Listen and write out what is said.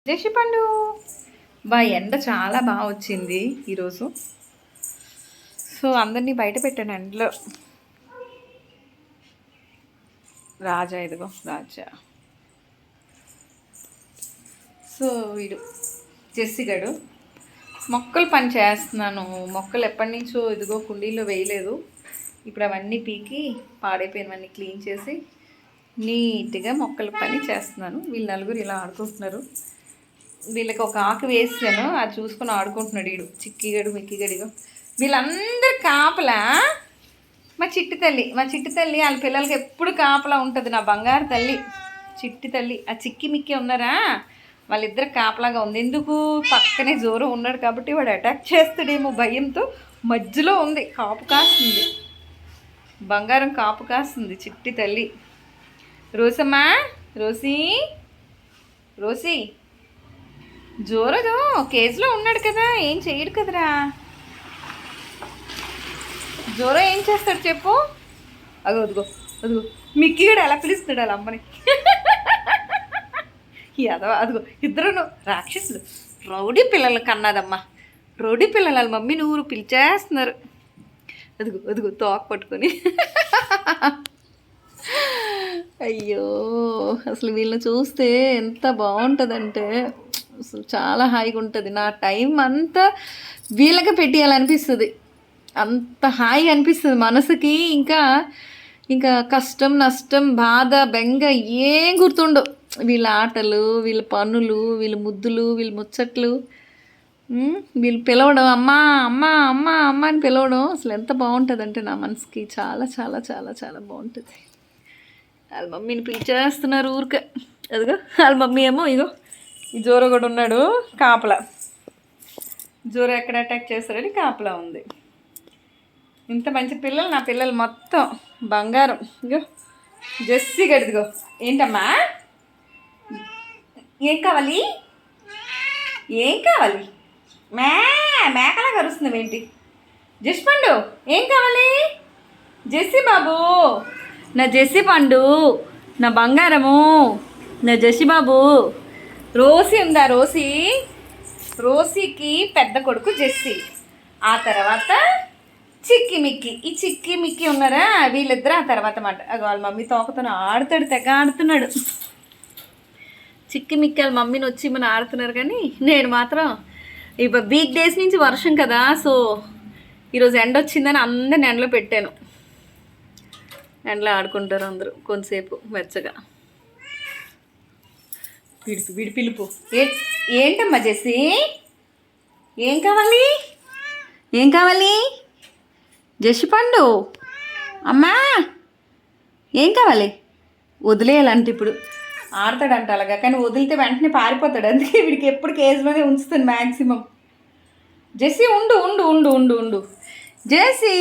జేసి పండు బా ఎండ చాలా బాగా వచ్చింది ఈరోజు. సో అందరినీ బయట పెట్టాను ఎండలో. రాజా ఇదిగో రాజా. సో వీడు జెస్సిగడు మొక్కలు పని చేస్తున్నాను. మొక్కలు ఎప్పటి నుంచో ఇదిగో కుండీలో వేయలేదు. ఇప్పుడు అవన్నీ పీకి పాడైపోయినవన్నీ క్లీన్ చేసి నీట్గా మొక్కల పని చేస్తున్నాను. వీళ్ళు నలుగురు ఇలా ఆడుకుంటున్నారు. వీళ్ళకి ఒక ఆకు వేసాను, అది చూసుకొని ఆడుకుంటున్నాడు వీడు. చిక్కిగడు మిక్కిగడిగో వీళ్ళందరూ కాపలా. మా చిట్టి తల్లి వాళ్ళ పిల్లలకి ఎప్పుడు కాపలా ఉంటుంది. నా బంగారు తల్లి చిట్టి తల్లి. ఆ చిక్కి మిక్కి ఉన్నారా, వాళ్ళిద్దరు కాపలాగా ఉంది. ఎందుకు పక్కనే జోరు ఉన్నాడు కాబట్టి వాడు అటాక్ చేస్తాడేమో భయంతో మధ్యలో ఉంది. కాపు కాస్తుంది, బంగారం కాపు కాస్తుంది చిట్టి తల్లి. రోసమ్మా, రోసీ రోసీ జోరదు కేజీలో ఉన్నాడు కదా, ఏం చేయడు కదరా. జోరో ఏం చేస్తాడు చెప్పు. అదిగో మిక్కీ కూడా ఎలా పిలుస్తాడు వాళ్ళ అమ్మని. అదిగో ఇద్దరును రాక్షసులు. రౌడీ పిల్లలు కన్నాదమ్మా, రౌడీ పిల్లలు వాళ్ళ మమ్మీ నువ్వు పిలిచేస్తున్నారు. అదిగో తోక పట్టుకొని. అయ్యో అసలు వీళ్ళని చూస్తే ఎంత బాగుంటుందంటే అసలు చాలా హాయిగా ఉంటుంది. నా టైం అంతా వీళ్ళకి పెట్టేయాలనిపిస్తుంది, అంత హాయిగా అనిపిస్తుంది మనసుకి. ఇంకా కష్టం నష్టం బాధ బెంగ ఏం గుర్తుండవు. వీళ్ళ ఆటలు, వీళ్ళ పనులు, వీళ్ళ ముద్దులు, వీళ్ళ ముచ్చట్లు, వీళ్ళు పిలవడం అమ్మా అమ్మా అమ్మా అమ్మ అని పిలవడం అసలు ఎంత బాగుంటుందంటే నా మనసుకి చాలా చాలా చాలా చాలా బాగుంటుంది. వాళ్ళ మమ్మీని పిలిచేస్తున్నారు ఊరికే. అదిగో వాళ్ళ మమ్మీ ఏమో ఇగో ఈ జోరో కూడా ఉన్నాడు కాపలా. జోరో ఎక్కడ అటాక్ చేస్తాడని కాపలా ఉంది. ఇంత మంచి పిల్లలు నా పిల్లలు మొత్తం బంగారం. ఇగో జెస్సీ గడిదిగో. ఏంటమ్మా ఏం కావాలి మేకలా కరుస్తున్నావు ఏంటి? జెస్ పండు ఏం కావాలి? జెస్సీ బాబు, నా జెస్సీ పండు, నా బంగారము, నా జెస్సీ బాబు. రోసీ ఉందా? రోసీకి పెద్ద కొడుకు జెస్సీ, ఆ తర్వాత చిక్కి మిక్కి. ఈ చిక్కి మిక్కి ఉన్నారా వీళ్ళిద్దరు ఆ తర్వాత మాట. వాళ్ళ మమ్మీ తోకతో ఆడుతాడు, తెగ ఆడుతున్నాడు. చిక్కి మిక్కి వాళ్ళ మమ్మీని వచ్చి మన ఆడుతున్నారు. కానీ నేను మాత్రం ఇప్పుడు వీక్ డేస్ నుంచి వర్షం కదా, సో ఈరోజు ఎండ వచ్చిందని అందరిని ఎండలో పెట్టాను. ఎండలో ఆడుకుంటారు అందరూ కొంతసేపు మెచ్చగా. వీడి పిలుపు. ఏంటమ్మా జెస్సీ, ఏం కావాలి? జెస్సీ పండు అమ్మా ఏం కావాలి? వదిలేయాలంటే ఇప్పుడు ఆడతాడంట అలాగా, కానీ వదిలితే వెంటనే పారిపోతాడు. అందుకే వీడికి ఎప్పుడు కేజీలోనే ఉంచుతాను మ్యాక్సిమం. జెస్సీ ఉండు జెస్సీ.